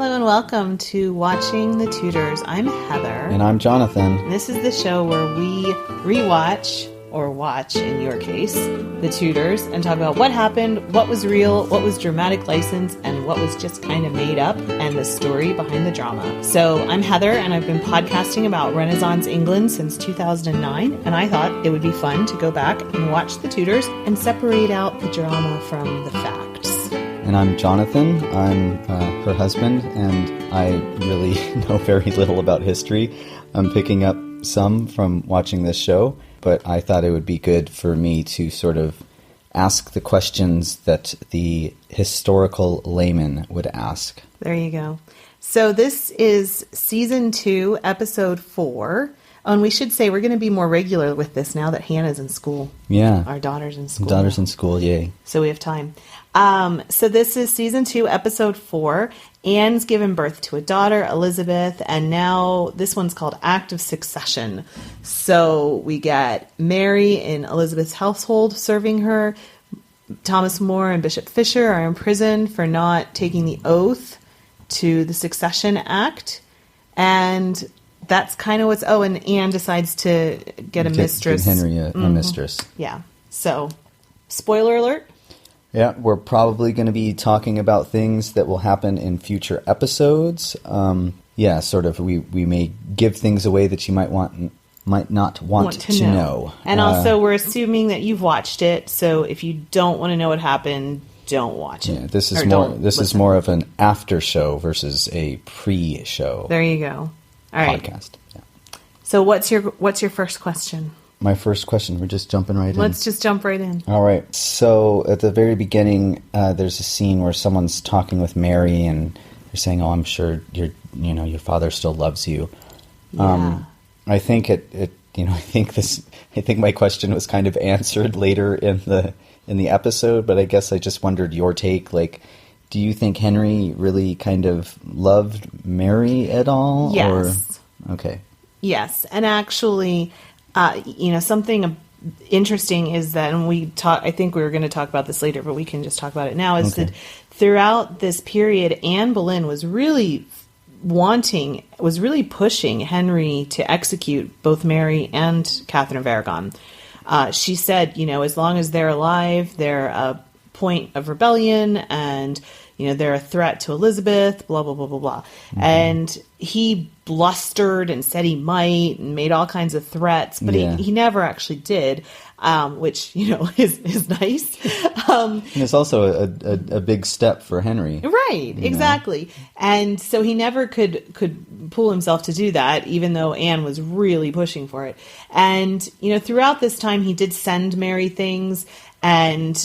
Hello and welcome to Watching the Tudors. I'm Heather. And I'm Jonathan. And this is the show where we rewatch, or watch in your case, the Tudors and talk about what happened, what was real, what was dramatic license, and what was just kind of made up, and the story behind the drama. So I'm Heather, and I've been podcasting about Renaissance England since 2009, and I thought it would be fun to go back and watch the Tudors and separate out the drama from the facts. And I'm Jonathan. I'm her husband, and I really know very little about history. I'm picking up some from watching this show, but I thought it would be good for me to sort of ask the questions that the historical layman would ask. There you go. So this is Season 2, Episode 4. Oh, and we should say we're going to be more regular with this now that Hannah's in school. Yeah. Our daughter's in school. Daughter's in school, yay. So we have time. So this is Season 2, Episode 4. Anne's given birth to a daughter, Elizabeth, and now this one's called Act of Succession. So we get Mary in Elizabeth's household serving her. Thomas More and Bishop Fisher are in prison for not taking the oath to the Succession Act. And that's kind of what's... Oh, and Anne decides to get a mistress. Get Henry a mistress. Yeah. So, spoiler alert. Yeah, we're probably going to be talking about things that will happen in future episodes. Sort of. We may give things away that you might not want to know. And also, we're assuming that you've watched it. So if you don't want to know what happened, don't watch it. Yeah, this is more of an after show versus a pre-show. There you go. All right. Podcast. Yeah. So what's your first question? My first question. We're just jumping right in. Let's just jump right in. All right. So at the very beginning, there's a scene where someone's talking with Mary, and they're saying, "Oh, I'm sure your father still loves you." Yeah. I think I think my question was kind of answered later in the episode, but I guess I just wondered your take. Like, do you think Henry really kind of loved Mary at all? Yes. Or, okay. Yes, and actually. Something interesting is that, and I think we were going to talk about this later, but we can just talk about it now, is that throughout this period, Anne Boleyn was really pushing Henry to execute both Mary and Catherine of Aragon. She said, as long as they're alive, they're a point of rebellion, and they're a threat to Elizabeth, blah, blah, blah, blah, blah. Mm-hmm. And he blustered and said he might and made all kinds of threats, but he never actually did, which, is nice. And it's also a big step for Henry. Right, exactly. Know? And so he never could pull himself to do that, even though Anne was really pushing for it. And, throughout this time, he did send Mary things. And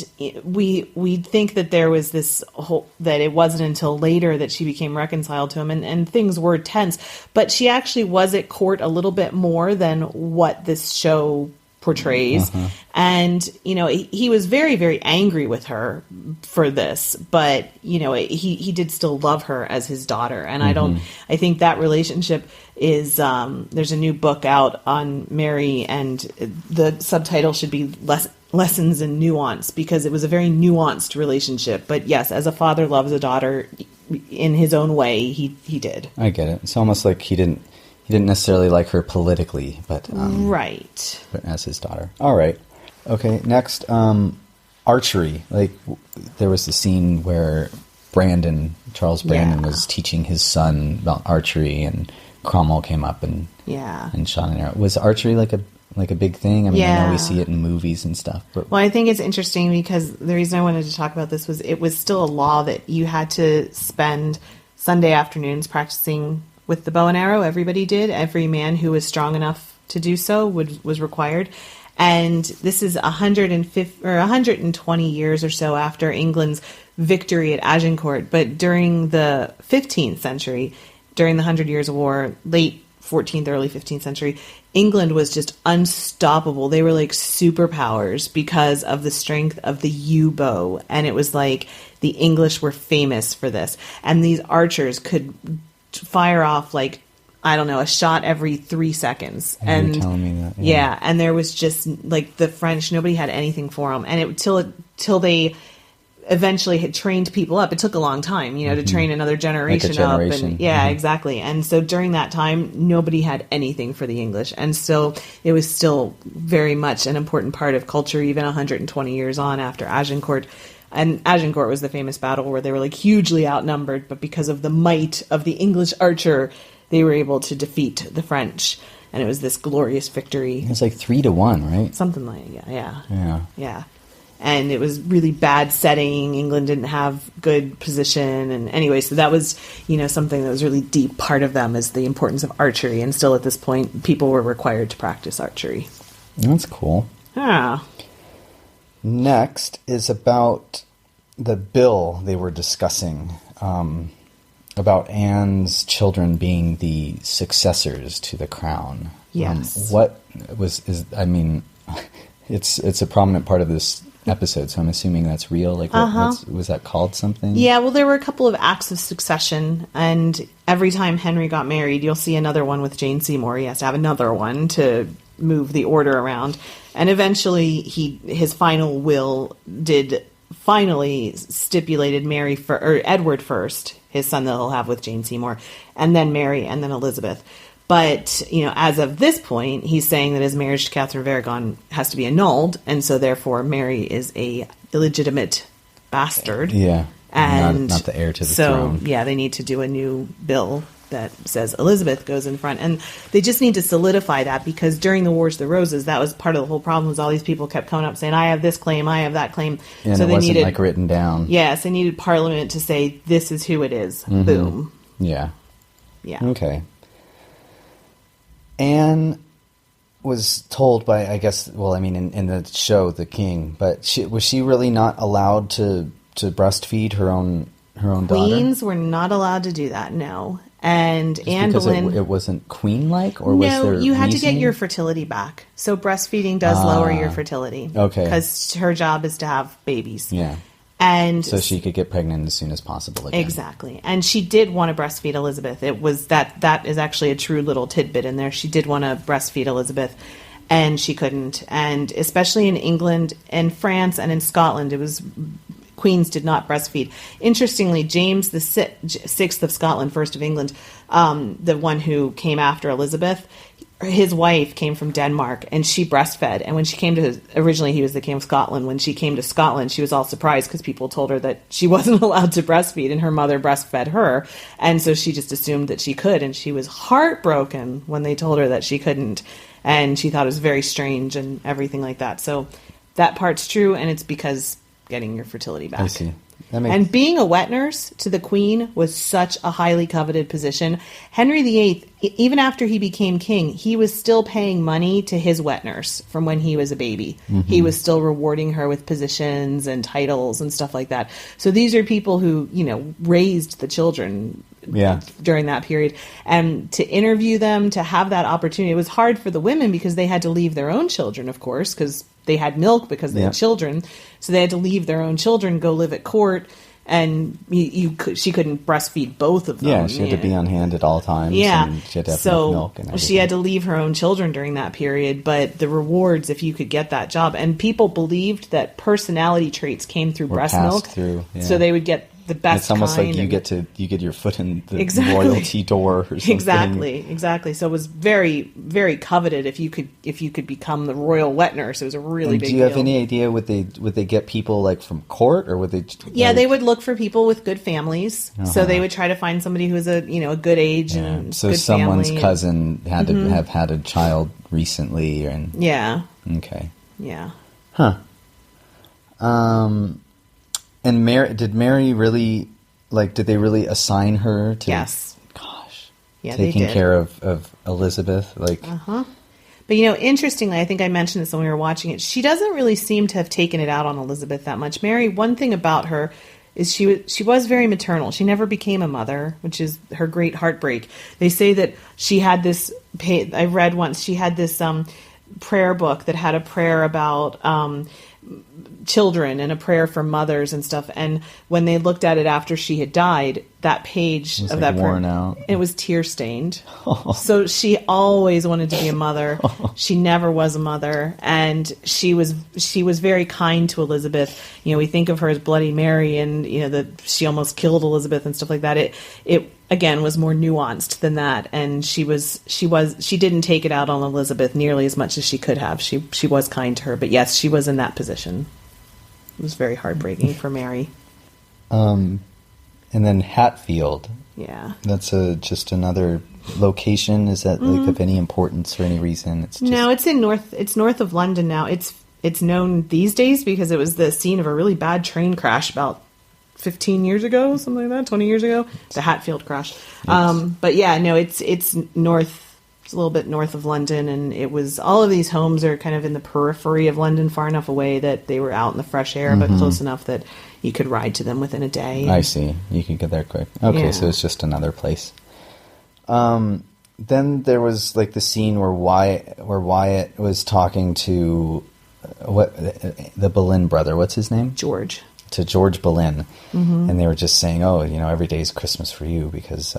we think that there was that it wasn't until later that she became reconciled to him, and things were tense. But she actually was at court a little bit more than what this show portrays. Uh-huh. And, he was very, very angry with her for this, but, he did still love her as his daughter. And I think that relationship is, there's a new book out on Mary, and the subtitle should be Lessons in Nuance, because it was a very nuanced relationship. But yes, as a father loves a daughter in his own way, he did. I get it. It's almost like he didn't necessarily like her politically, but right. But as his daughter. All right. Okay. Next, archery. Like, there was the scene where Charles Brandon was teaching his son about archery, and Cromwell came up and shot an arrow. Was archery like a big thing? I mean, I know we see it in movies and stuff. But well, I think it's interesting because the reason I wanted to talk about this was it was still a law that you had to spend Sunday afternoons practicing with the bow and arrow. Everybody did. Every man who was strong enough to do so was required. And this is 120 years or so after England's victory at Agincourt. But during the 15th century, during the 100 Years' War, late 14th, early 15th century, England was just unstoppable. They were like superpowers because of the strength of the yew bow. And it was like the English were famous for this. And these archers could fire off like, I don't know, a shot every 3 seconds. And you're telling me that. Yeah. And there was just like the French, nobody had anything for them. And till they eventually had trained people up. It took a long time, to train another generation, up. And exactly. And so during that time, nobody had anything for the English. And so it was still very much an important part of culture, even 120 years on after Agincourt. And Agincourt was the famous battle where they were like hugely outnumbered, but because of the might of the English archer, they were able to defeat the French. And it was this glorious victory. It was like 3-1, right? Something like, yeah. And it was really bad setting. England didn't have good position. And anyway, so that was, something that was really deep part of them is the importance of archery. And still at this point, people were required to practice archery. That's cool. Yeah. Next is about the bill they were discussing, about Anne's children being the successors to the crown. Yes. It's a prominent part of this episode, so I'm assuming that's real. Like, was that called something? Yeah, well, there were a couple of acts of succession, and every time Henry got married, you'll see another one with Jane Seymour. He has to have another one to move the order around. And eventually, his final will finally stipulated Edward first, his son that he'll have with Jane Seymour, and then Mary, and then Elizabeth. But, as of this point, he's saying that his marriage to Catherine of Aragon has to be annulled, and so therefore Mary is a illegitimate bastard. Yeah, and not the heir to the throne. So, yeah, they need to do a new bill that says Elizabeth goes in front. And they just need to solidify that, because during the Wars of the Roses, that was part of the whole problem, was all these people kept coming up saying, I have this claim, I have that claim. And so it wasn't written down. Yes, they needed Parliament to say, this is who it is. Mm-hmm. Boom. Yeah. Yeah. Okay. Anne was told by, I guess, in the show, The King, but was she really not allowed to breastfeed her own daughter? Queens were not allowed to do that, no. And just Anne Boleyn, it wasn't queen-like, or was there you had to get reasoning? your fertility back. So breastfeeding does lower your fertility. Okay. Because her job is to have babies. Yeah. And so she could get pregnant as soon as possible again. Exactly. And she did want to breastfeed Elizabeth. It was that is actually a true little tidbit in there. She did want to breastfeed Elizabeth, and she couldn't. And especially in England and France and in Scotland, queens did not breastfeed. Interestingly, James the Sixth of Scotland, first of England, the one who came after Elizabeth, his wife came from Denmark, and she breastfed. And when she came originally he was the King of Scotland. When she came to Scotland, she was all surprised because people told her that she wasn't allowed to breastfeed, and her mother breastfed her. And so she just assumed that she could, and she was heartbroken when they told her that she couldn't. And she thought it was very strange and everything like that. So that part's true, and it's because getting your fertility back. I see. And being a wet nurse to the Queen was such a highly coveted position. Henry VIII, even after he became king, he was still paying money to his wet nurse from when he was a baby. Mm-hmm. He was still rewarding her with positions and titles and stuff like that. So these are people who, raised the children during that period. And to interview them, to have that opportunity, it was hard for the women because they had to leave their own children, of course, because they had milk because they had children. So they had to leave their own children, go live at court, and she couldn't breastfeed both of them. Yeah, she had to be on hand at all times. Yeah, and she had to have enough milk and everything. She had to leave her own children during that period, but the rewards, if you could get that job, and people believed that personality traits came through breast milk, so they would get the best. It's almost like you get your foot in the royalty door or something. Exactly. So it was very, very coveted if you could become the royal wet nurse. It was a really big deal. Do you have any idea would they get people like from court, or would they? Yeah, they would look for people with good families. Uh-huh. So they would try to find somebody who was a good age and so good someone's family cousin had to have had a child recently, and okay, yeah, huh. And did Mary really, did they really assign her to? Yes. Gosh. Yeah, taking they did. care of Elizabeth, Uh-huh. But, interestingly, I think I mentioned this when we were watching it, she doesn't really seem to have taken it out on Elizabeth that much. Mary, one thing about her is she was very maternal. She never became a mother, which is her great heartbreak. They say that she had this, I read once, she had this prayer book that had a prayer about children and a prayer for mothers and stuff. And when they looked at it after she had died, that page was of like that worn out. It was tear stained. So she always wanted to be a mother. She never was a mother, and she was very kind to Elizabeth. You know, we think of her as Bloody Mary, and you know that she almost killed Elizabeth and stuff like that. It again was more nuanced than that, and she didn't take it out on Elizabeth nearly as much as she could have. She was kind to her, but yes, she was in that position. It was very heartbreaking for Mary. And then Hatfield. Yeah. That's just another location. Is that like of any importance for any reason? It's just... No, it's north of London now. It's known these days because it was the scene of a really bad train crash about 15 years ago, something like that, 20 years ago, the Hatfield crash. But yeah, no, it's north. It's a little bit north of London, and it was all of these homes are kind of in the periphery of London, far enough away that they were out in the fresh air, but close enough that you could ride to them within a day. I see. You could get there quick. Okay, so it's just another place. Then there was like the scene where Wyatt was talking to the Boleyn brother. What's his name? George. To George Boleyn, and they were just saying, "Oh, you know, every day is Christmas for you because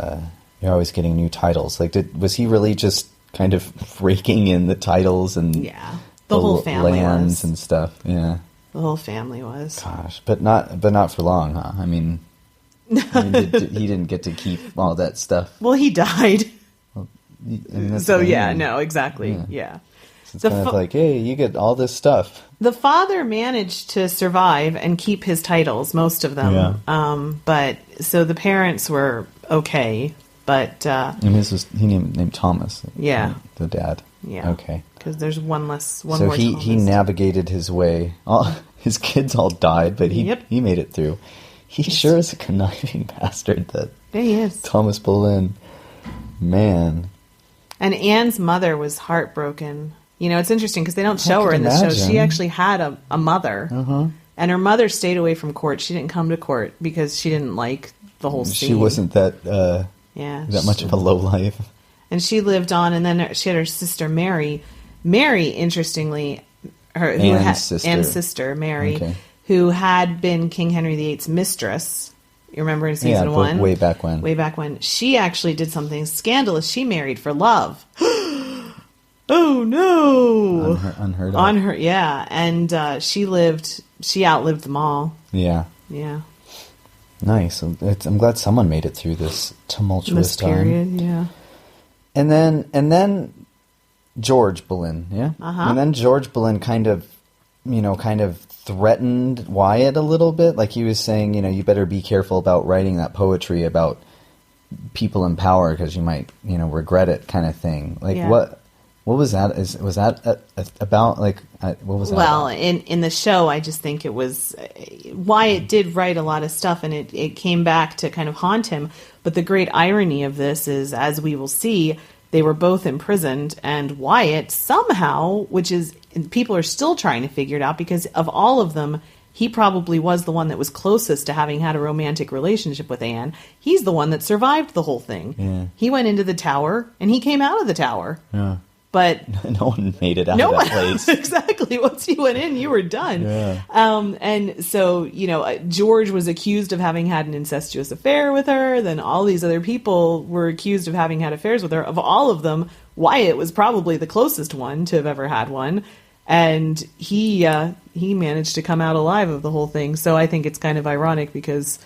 you're always getting new titles." Like, was he really just kind of raking in the titles and the whole family lands was. And stuff? Yeah, the whole family was. Gosh, but not for long, huh? I mean he didn't get to keep all that stuff. Well, he died. So exactly. Yeah. It's kind of like, hey, you get all this stuff. The father managed to survive and keep his titles, most of them. Yeah. But so the parents were okay, but and he named Thomas. Yeah. The dad. Yeah. Okay. Because there's one more. So he navigated his way. His kids all died, but he made it through. He sure is a conniving bastard. He is. Thomas Boleyn. Man. And Anne's mother was heartbroken. You know, it's interesting because they don't show her in the show. She actually had a mother. And her mother stayed away from court. She didn't come to court because she didn't like the whole scene. She wasn't that much of a lowlife. And she lived on, and then she had her sister Mary. Mary, interestingly, Anne's sister Mary, who had been King Henry VIII's mistress. You remember in season 1? Way back when. Way back when. She actually did something scandalous. She married for love. Oh, no. Unheard of. Yeah. And she outlived them all. Yeah. Yeah. Nice. I'm glad someone made it through this tumultuous period, time. Yeah. And then George Boleyn, yeah? And then George Boleyn kind of threatened Wyatt a little bit. Like he was saying, you better be careful about writing that poetry about people in power because you might, regret it kind of thing. Like what was that? Was that about? Like, what was that? Well, about? in the show, I just think it was Wyatt did write a lot of stuff, and it came back to kind of haunt him. But the great irony of this is, as we will see, they were both imprisoned, and Wyatt somehow, which is people are still trying to figure it out because of all of them, he probably was the one that was closest to having had a romantic relationship with Anne. He's the one that survived the whole thing. Yeah. He went into the tower, and he came out of the tower. Yeah. But no one made it out of that place. Exactly. Once you went in, you were done. Yeah. And so, George was accused of having had an incestuous affair with her. Then all these other people were accused of having had affairs with her. Of all of them, Wyatt was probably the closest one to have ever had one. And he managed to come out alive of the whole thing. So I think it's kind of ironic because...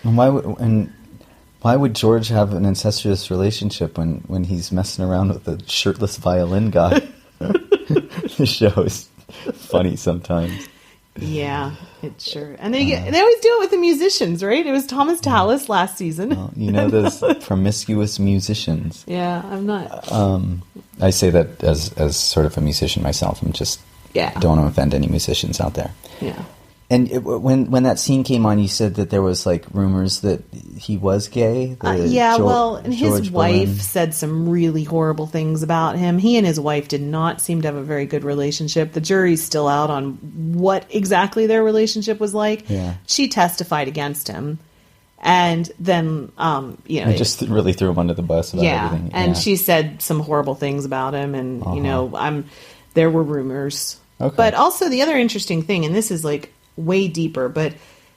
Why would George have an incestuous relationship when he's messing around with the shirtless violin guy? The show is funny sometimes. Yeah, it's sure. And they always do it with the musicians, right? It was Thomas Tallis last season. Well, those promiscuous musicians. Yeah, I'm not... I say that as sort of a musician myself. I'm just... don't want to offend any musicians out there. Yeah. And when that scene came on, you said that there was like rumors that he was gay. And his George wife Boleyn. said some really horrible things about him. He and his wife did not seem to have a very good relationship. The jury's still out on what exactly their relationship was like. Yeah. She testified against him. And then, I just really threw him under the bus about everything. And she said some horrible things about him. And, there were rumors. Okay. But also the other interesting thing, and this is like way deeper, but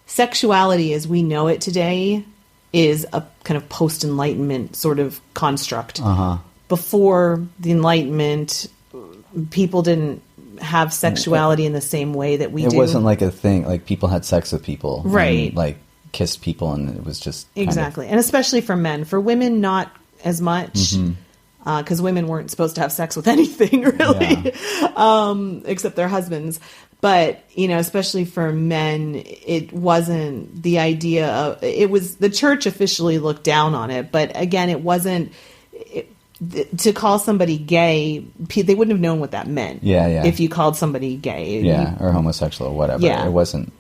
sexuality as we know it today is a kind of post-Enlightenment sort of construct. Before the Enlightenment, people didn't have sexuality in the same way that we do. It wasn't like a thing, like people had sex with people. Right. And, like, kissed people, and it was just... Exactly. And especially for men. For women, not as much. Because women weren't supposed to have sex with anything, really. Except their husbands. But, you know, especially for men, it wasn't the idea of... It was... The church officially looked down on it. But, again, it wasn't... to call somebody gay, they wouldn't have known what that meant. If you called somebody gay. Or homosexual or whatever. It wasn't...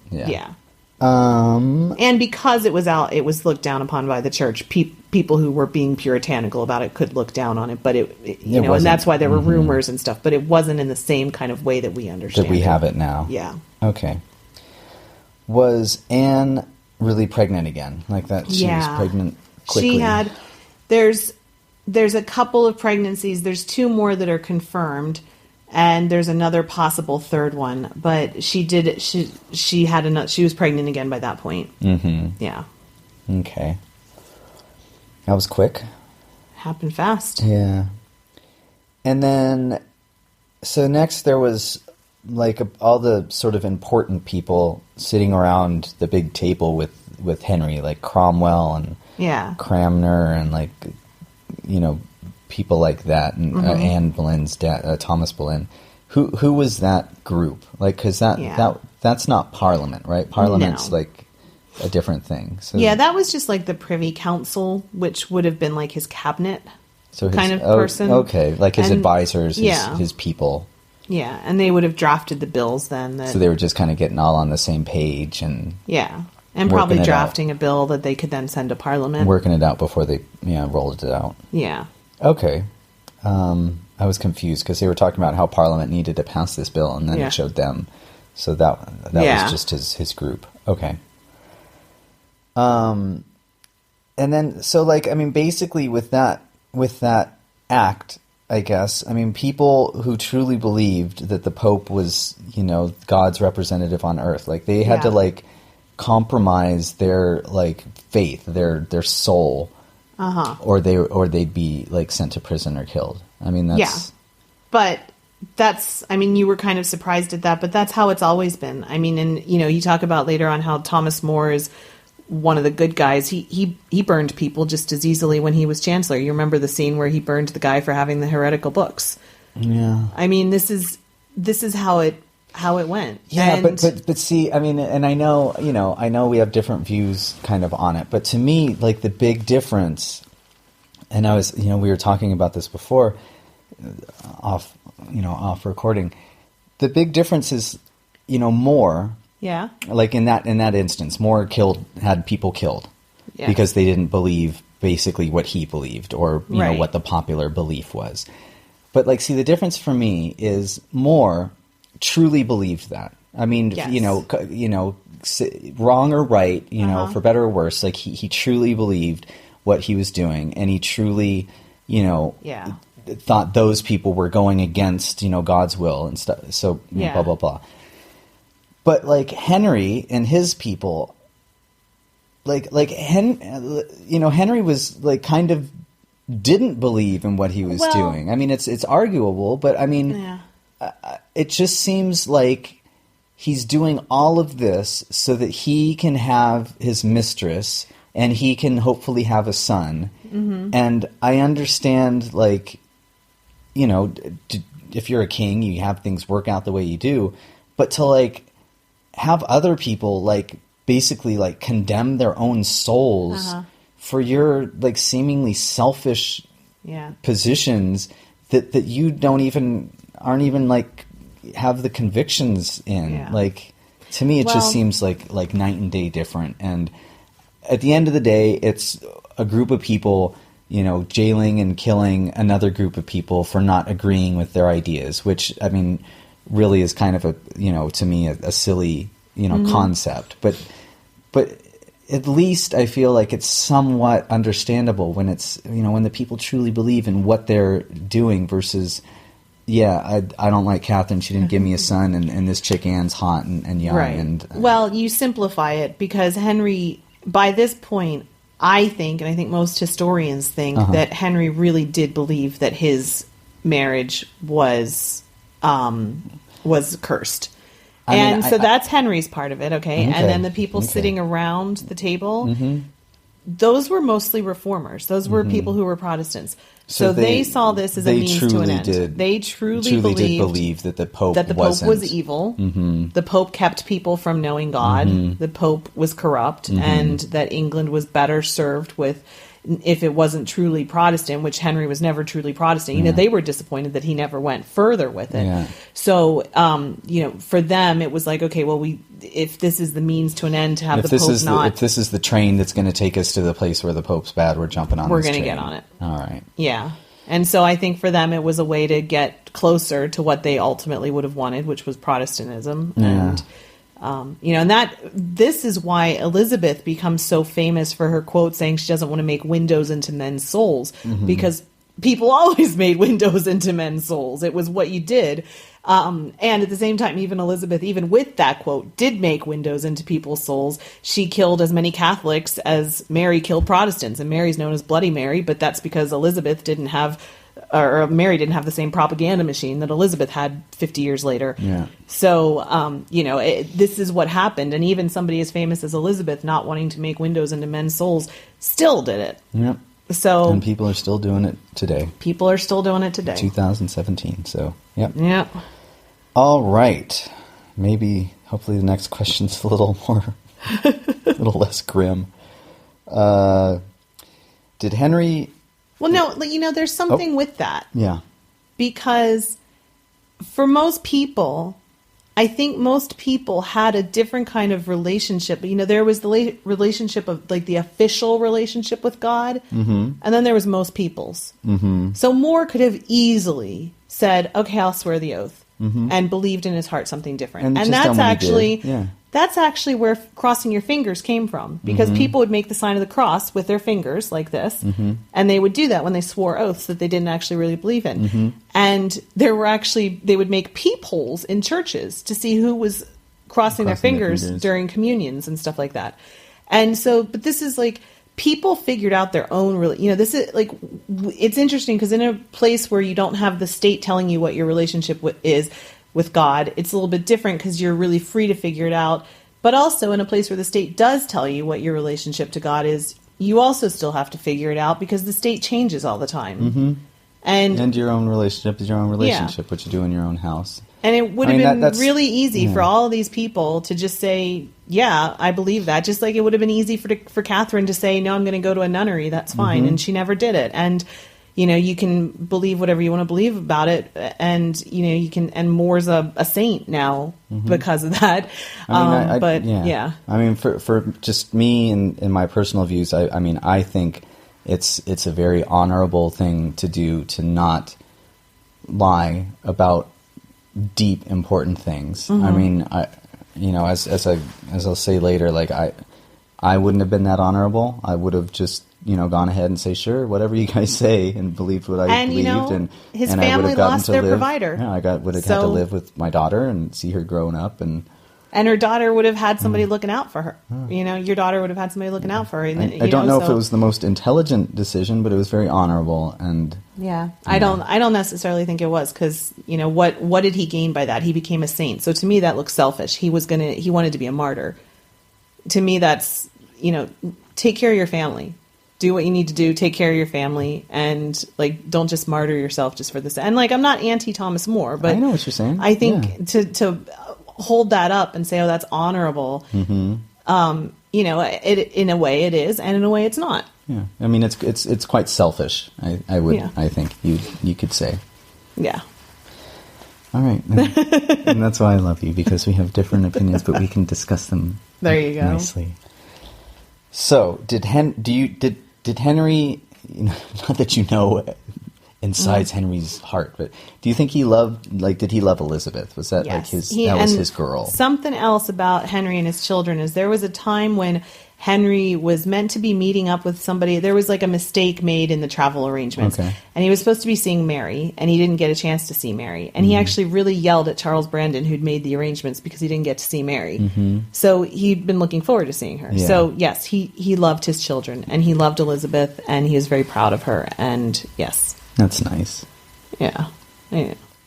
And because it was looked down upon by the church. People who were being puritanical about it could look down on it, but you know, and that's why there were rumors and stuff. But it wasn't in the same kind of way that we understand. That we have it now. Yeah. Okay. Was Anne really pregnant again? Like that? She was pregnant quickly. She had. There's a couple of pregnancies. There's 2 more that are confirmed. And there's another possible third one, but she was pregnant again by that point. Yeah. Okay. That was quick. Happened fast. Yeah. And then, so next there was like all the sort of important people sitting around the big table with Henry, like Cromwell and Cranmer and like, you know, people like that, and Anne Boleyn's dad, Thomas Boleyn. Who was that group? Like, because that's not Parliament, right? Parliament's like a different thing. So that was just like the Privy Council, which would have been like his cabinet, so kind of person. Okay, like his advisors, his people. Yeah, and they would have drafted the bills then. So they were just kind of getting all on the same page and and probably drafting a bill that they could then send to Parliament, working it out before they rolled it out. Yeah. Okay. I was confused because they were talking about how Parliament needed to pass this bill, and then it showed them. So that was just his group. Okay. And then, so like, I mean, basically with that act, I guess, I mean, people who truly believed that the Pope was, you know, God's representative on earth, like they had to like compromise their like faith, their soul. Or they'd be like sent to prison or killed. I mean, that's... But I mean, you were kind of surprised at that, but that's how it's always been. I mean, and, you know, you talk about later on how Thomas More is one of the good guys. He burned people just as easily when he was Chancellor. You remember the scene where he burned the guy for having the heretical books. Yeah. I mean, this is how it went. Yeah, but see, I mean, and I know we have different views kind of on it, but to me, like the big difference, and I was, we were talking about this before, off recording, the big difference is, More. Yeah. Like in that instance, More had people killed because they didn't believe basically what he believed or, you know, what the popular belief was. But like, see, the difference for me is More truly believed that. I mean, wrong or right, for better or worse, like he truly believed what he was doing, and he truly, thought those people were going against, God's will and stuff. So blah blah blah. But like Henry and his people, Henry was like kind of didn't believe in what he was doing. I mean, it's arguable, but I mean. It just seems like he's doing all of this so that he can have his mistress and he can hopefully have a son. Mm-hmm. And I understand, like, if you're a king, you have things work out the way you do. But to, like, have other people, like, basically, like, condemn their own souls for your, like, seemingly selfish positions that you aren't even like have the convictions in. Like, to me, it just seems like night and day different. And at the end of the day, it's a group of people, jailing and killing another group of people for not agreeing with their ideas, which, I mean, really is kind of a, to me, a silly, concept. But at least I feel like it's somewhat understandable when it's, when the people truly believe in what they're doing versus, I don't like Catherine. She didn't give me a son, and this chick Anne's hot and young. Right. And well, you simplify it because Henry, by this point, I think, and I think most historians think, that Henry really did believe that his marriage was cursed. So that's Henry's part of it, okay? And then the people sitting around the table, those were mostly reformers. Those were people who were Protestants. So they saw this as a means to an end. They truly believed that the Pope was evil. The Pope kept people from knowing God. The Pope was corrupt, and that England was better served with, if it wasn't truly Protestant, which Henry was never truly Protestant. You know, they were disappointed that he never went further with it. Yeah. So, for them, it was like, okay, well, if this is the means to an end to have the Pope if this is the train that's going to take us to the place where the Pope's bad, we're jumping on. We're going to get on it. All right. Yeah. And so I think for them, it was a way to get closer to what they ultimately would have wanted, which was Protestantism. Yeah. And this is why Elizabeth becomes so famous for her quote saying she doesn't want to make windows into men's souls, because people always made windows into men's souls. It was what you did. And at the same time, even Elizabeth, even with that quote, did make windows into people's souls. She killed as many Catholics as Mary killed Protestants, and Mary's known as Bloody Mary, but that's because Elizabeth didn't have, or Mary didn't have the same propaganda machine that Elizabeth had 50 years later. Yeah. So, this is what happened. And even somebody as famous as Elizabeth not wanting to make windows into men's souls still did it. Yep. So, and people are still doing it today. 2017. So, yep. Yep. All right. Hopefully the next question's a little less grim. Did Henry... Well, no, there's something with that. Yeah. Because for most people, I think most people had a different kind of relationship. There was the relationship of, like, the official relationship with God, and then there was most people's. So More could have easily said, okay, I'll swear the oath, and believed in his heart something different. And that's actually where crossing your fingers came from, because people would make the sign of the cross with their fingers like this, and they would do that when they swore oaths that they didn't actually really believe in. And they would make peepholes in churches to see who was crossing their fingers during communions and stuff like that. And so, but this is like, people figured out their own, this is like, it's interesting because in a place where you don't have the state telling you what your relationship is with God, it's a little bit different because you're really free to figure it out. But also in a place where the state does tell you what your relationship to God is, you also still have to figure it out because the state changes all the time. And your own relationship is your own relationship, what you do in your own house. And it would have been really easy for all of these people to just say, yeah, I believe that. Just like it would have been easy for Catherine to say, no, I'm going to go to a nunnery. That's fine. And she never did it. And, you can believe whatever you want to believe about it. And, you can, and Moore's a saint now because of that. Yeah. I mean, for just me and my personal views, I think it's a very honorable thing to do, to not lie about deep, important things. I mean, as I'll say later, like I wouldn't have been that honorable. I would have just, gone ahead and say, sure, whatever you guys say, and believed what I believed. And his and family I would have gotten lost to their live, provider. Yeah, I would have had to live with my daughter and see her growing up, and her daughter would have had somebody looking out for her. Your daughter would have had somebody looking out for her. And, I don't know if it was the most intelligent decision, but it was very honorable. And I don't necessarily think it was, because what did he gain by that? He became a saint. So to me, that looks selfish. He wanted to be a martyr. To me, that's take care of your family. Do what you need to do. Take care of your family, and don't just martyr yourself just for this. And I'm not anti Thomas More, but I know what you're saying. I think to hold that up and say, oh, that's honorable. It in a way it is, and in a way it's not. Yeah, I mean it's quite selfish. I think you could say. Yeah. All right, and that's why I love you, because we have different opinions, but we can discuss them. There you go. Nicely. So did Henry? Not that inside Henry's heart, but do you think he loved? Did he love Elizabeth? Was that yes. was his girl? Something else about Henry and his children is there was a time when Henry was meant to be meeting up with somebody. There was like a mistake made in the travel arrangements. Okay. And he was supposed to be seeing Mary, and he didn't get a chance to see Mary. And he actually really yelled at Charles Brandon, who'd made the arrangements, because he didn't get to see Mary. So he'd been looking forward to seeing her. Yeah. So, yes, he loved his children, and he loved Elizabeth, and he was very proud of her. And, yes. That's nice. Yeah.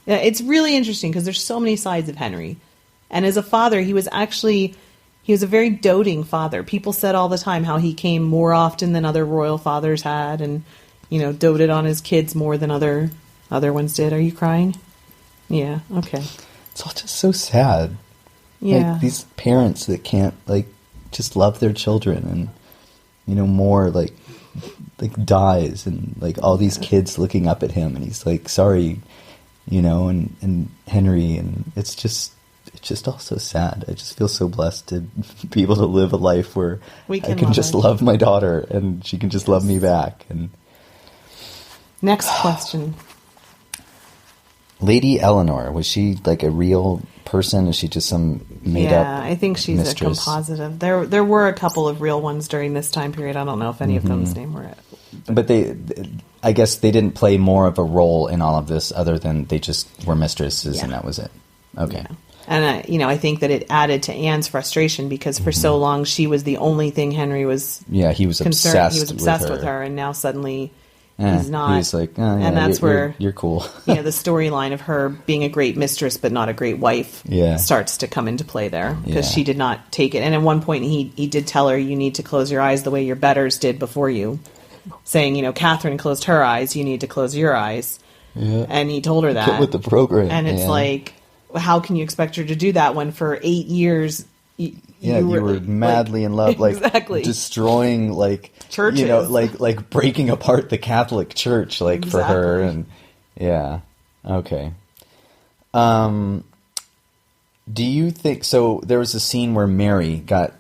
It's really interesting because there's so many sides of Henry. And as a father, he was a very doting father. People said all the time how he came more often than other royal fathers had, and, doted on his kids more than other ones did. Are you crying? Yeah, okay. It's all just so sad. Yeah. Like, these parents that can't, just love their children, and, more, dies, and, all these kids looking up at him, and he's like, sorry, and Henry, and it's just all so sad. I just feel so blessed to be able to live a life where I can just love my daughter, and she can just love me back. And next question. Lady Eleanor, was she a real person? Is she just some made up? Yeah, I think she's mistress? A composite. There were a couple of real ones during this time period. I don't know if any of them's name were it. But I guess they didn't play more of a role in all of this, other than they just were mistresses, and that was it. Okay. Yeah. And I think that it added to Anne's frustration, because for so long she was the only thing Henry was. Yeah, he was concerned. obsessed. He was obsessed with her, and now suddenly he's not. He was like, oh, yeah, and that's where you're cool. The storyline of her being a great mistress but not a great wife starts to come into play there, because she did not take it. And at one point he did tell her, you need to close your eyes the way your betters did before you, saying, Catherine closed her eyes, you need to close your eyes. Yeah. And he told her that. Get with the program. And it's like, how can you expect her to do that when for 8 years you were madly in love, exactly. destroying churches, breaking apart the Catholic Church, for her, and okay. Do you think so? There was a scene where Mary got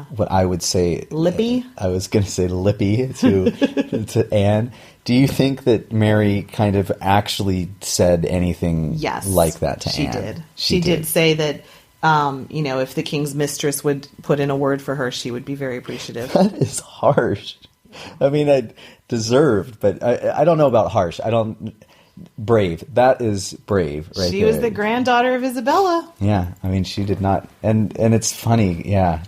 what I would say lippy. I was going to say lippy to Anne. Do you think that Mary kind of actually said anything like that to Anne? She did. She did say that, if the king's mistress would put in a word for her, she would be very appreciative. That is harsh. I mean, I deserved, but I don't know about harsh. Brave. That is brave, right? She was the granddaughter of Isabella. Yeah, I mean, she did not, and it's funny. Yeah,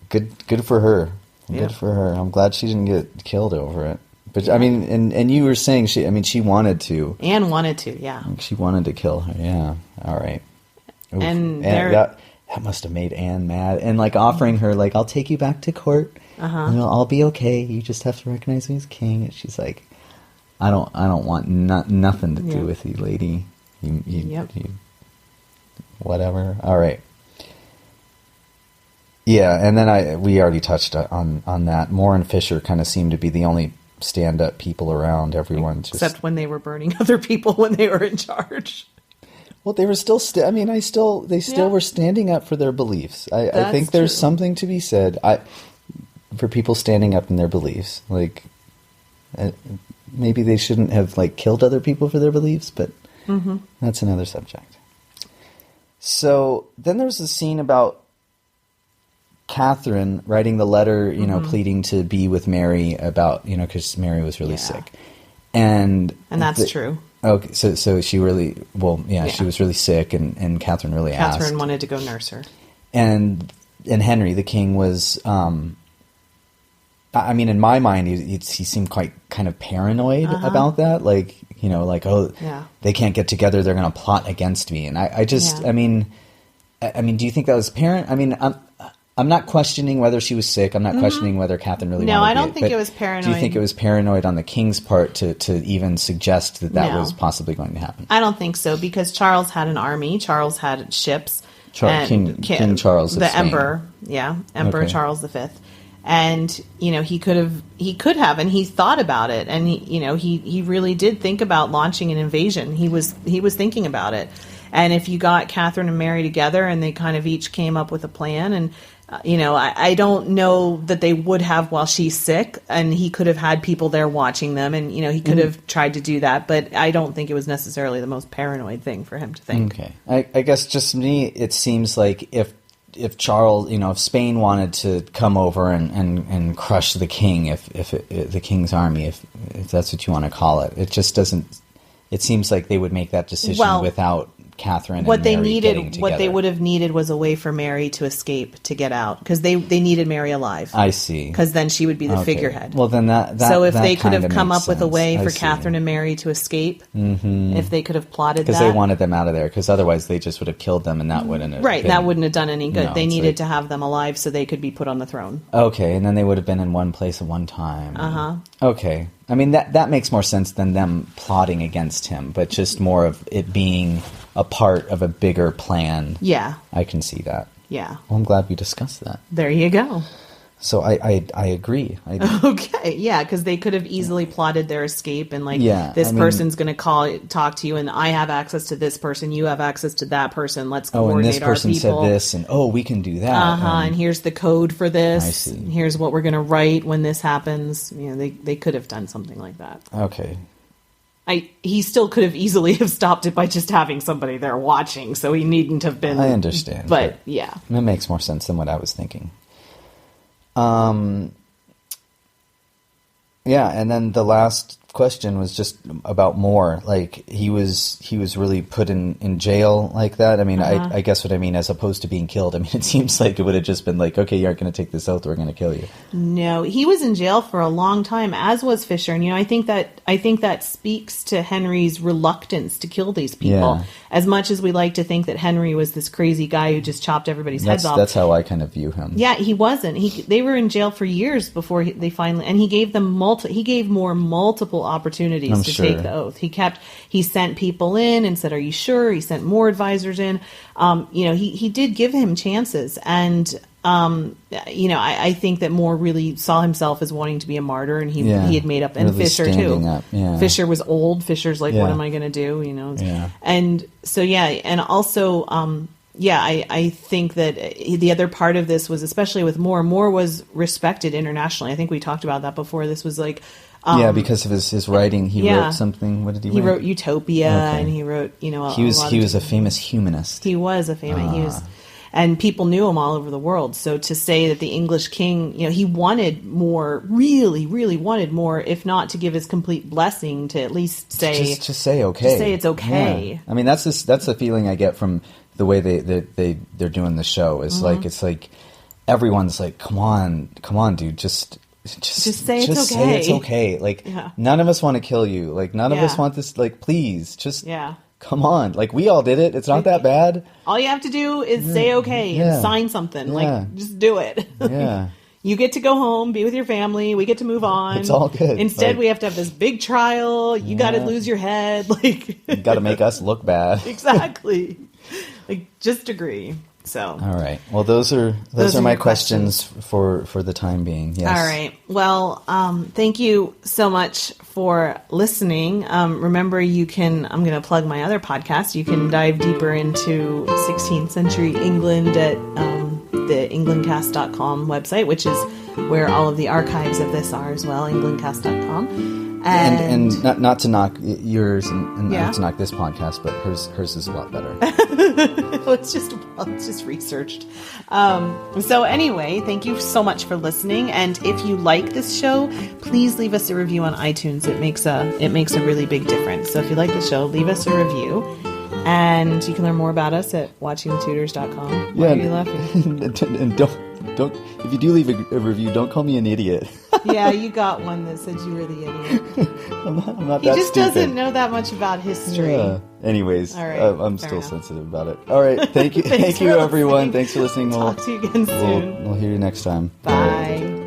good for her. Good for her. I'm glad she didn't get killed over it. But I mean, and you were saying she wanted to. Anne wanted to, yeah. She wanted to kill her. Yeah. All right. Oof. And that must have made Anne mad. And offering her, I'll take you back to court. And I'll be okay. You just have to recognize me as king. And she's like, I don't want nothing to do with you, lady. You whatever. All right. Yeah, and then we already touched on that. Moore and Fisher kind of seemed to be the only stand-up people around. Everyone except when they were burning other people when they were in charge. Well, they were still. They still were standing up for their beliefs. I think there's something to be said for people standing up in their beliefs. Maybe they shouldn't have killed other people for their beliefs, but that's another subject. So then there's a scene about Catherine writing the letter, pleading to be with Mary about, because Mary was really sick. And that's true. Okay, so she really, she was really sick, and Catherine really asked. Catherine wanted to go nurse her. And Henry, the king, was, I mean, in my mind, he seemed quite kind of paranoid about that. They can't get together, they're going to plot against me. And I just, I mean, do you think that was I mean, I'm not questioning whether she was sick. I'm not questioning whether Catherine really wanted to No, I don't think it was paranoid. Do you think it was paranoid on the king's part to even suggest that was possibly going to happen? I don't think so, because Charles had an army. Charles had ships. King Charles of the Spain. Emperor Charles V. And, he could have, and he thought about it. And, he really did think about launching an invasion. He was thinking about it. And if you got Catherine and Mary together and they kind of each came up with a plan, and I don't know that they would have while she's sick, and he could have had people there watching them, and he could have tried to do that, but I don't think it was necessarily the most paranoid thing for him to think. Okay, I guess just me, it seems like if if Charles, if Spain wanted to come over and crush the king, if the king's army, if that's what you want to call it, it just doesn't. It seems like they would make that decision without Catherine. What and they Mary needed, getting what they together. would have needed, was a way for Mary to escape, to get out, because they needed Mary alive. I see. Because then she would be the Okay. figurehead. Well, then that so if that they could kinda have come makes up with a way sense. for I see. Catherine and Mary to escape, if they could have plotted that, because they wanted them out of there, because otherwise they just would have killed them, and that wouldn't have right, been, that wouldn't have done any good. No, they it's needed like- to have them alive so they could be put on the throne. Okay, and then they would have been in one place at one time. Okay. I mean, that makes more sense than them plotting against him, but just more of it being a part of a bigger plan. Yeah. I can see that. Yeah. Well, I'm glad we discussed that. There you go. So I agree. Okay, yeah, because they could have easily plotted their escape and this I mean, person's going to talk to you, and I have access to this person, you have access to that person. Let's and coordinate this person our people. said this, and we can do that. And here's the code for this. I see. And here's what we're going to write when this happens. They could have done something like that. Okay. He still could have easily have stopped it by just having somebody there watching, so he needn't have been. I understand, but yeah, it makes more sense than what I was thinking. Yeah, and then the last question was just about more. Like he was really put in jail like that. I mean, I guess what I mean, as opposed to being killed. I mean, it seems like it would have just been like, okay, you aren't going to take this oath, we're going to kill you. No, he was in jail for a long time, as was Fisher. And I think that speaks to Henry's reluctance to kill these people. Yeah. As much as we like to think that Henry was this crazy guy who just chopped everybody's heads off. That's how I kind of view him. Yeah, he wasn't. They were in jail for years before they finally, and he gave them multiple opportunities to take the oath. He sent people in and said, "Are you sure?" He sent more advisors in. He did give him chances, and I think that More really saw himself as wanting to be a martyr, and he had made up. And really Fisher too. Up. Yeah. Fisher was old. Fisher's like, what am I going to do? Yeah. And so and also. I think that the other part of this was, especially with More was respected internationally. I think we talked about that before. This was like... because of his writing, he wrote something. What did he write? He wrote Utopia, and he wrote, he was a famous humanist. He was a famous... And people knew him all over the world. So to say that the English king, he wanted more, really, really wanted more, if not to give his complete blessing, to at least say... Just say okay. Just say it's okay. Yeah. I mean, that's the feeling I get from the way they're doing the show. Is it's like everyone's like, come on, dude, just say it's okay. Say it's okay. Like none of us want to kill you. Like none of us want this. Like please, just come on. Like we all did it. It's not that bad. All you have to do is say okay and sign something. Like just do it. Yeah. You get to go home, be with your family. We get to move on. It's all good. Instead, we have to have this big trial. You got to lose your head. Like you got to make us look bad. Exactly. Like just agree. So all right. Well, those are my questions for the time being. Yes. All right. Well, thank you so much for listening. Remember, I'm going to plug my other podcast. You can dive deeper into 16th century England at the englandcast.com website, which is where all of the archives of this are as well, englandcast.com. And not to knock yours and not to knock this podcast, but hers is a lot better. Well, it's just researched. So anyway, thank you so much for listening. And if you like this show, please leave us a review on iTunes. It makes a really big difference. So if you like the show, leave us a review. And you can learn more about us at watchingtudors.com. Why are you laughing? And don't if you do leave a review, don't call me an idiot. Yeah, you got one that said you were the idiot. I'm not he that just stupid. doesn't know that much about history. Yeah. Anyways, all right, I'm still enough. sensitive about it. All right, thank you, thank you, everyone. Thanks for listening. Talk to you again soon. We'll hear you next time. Bye.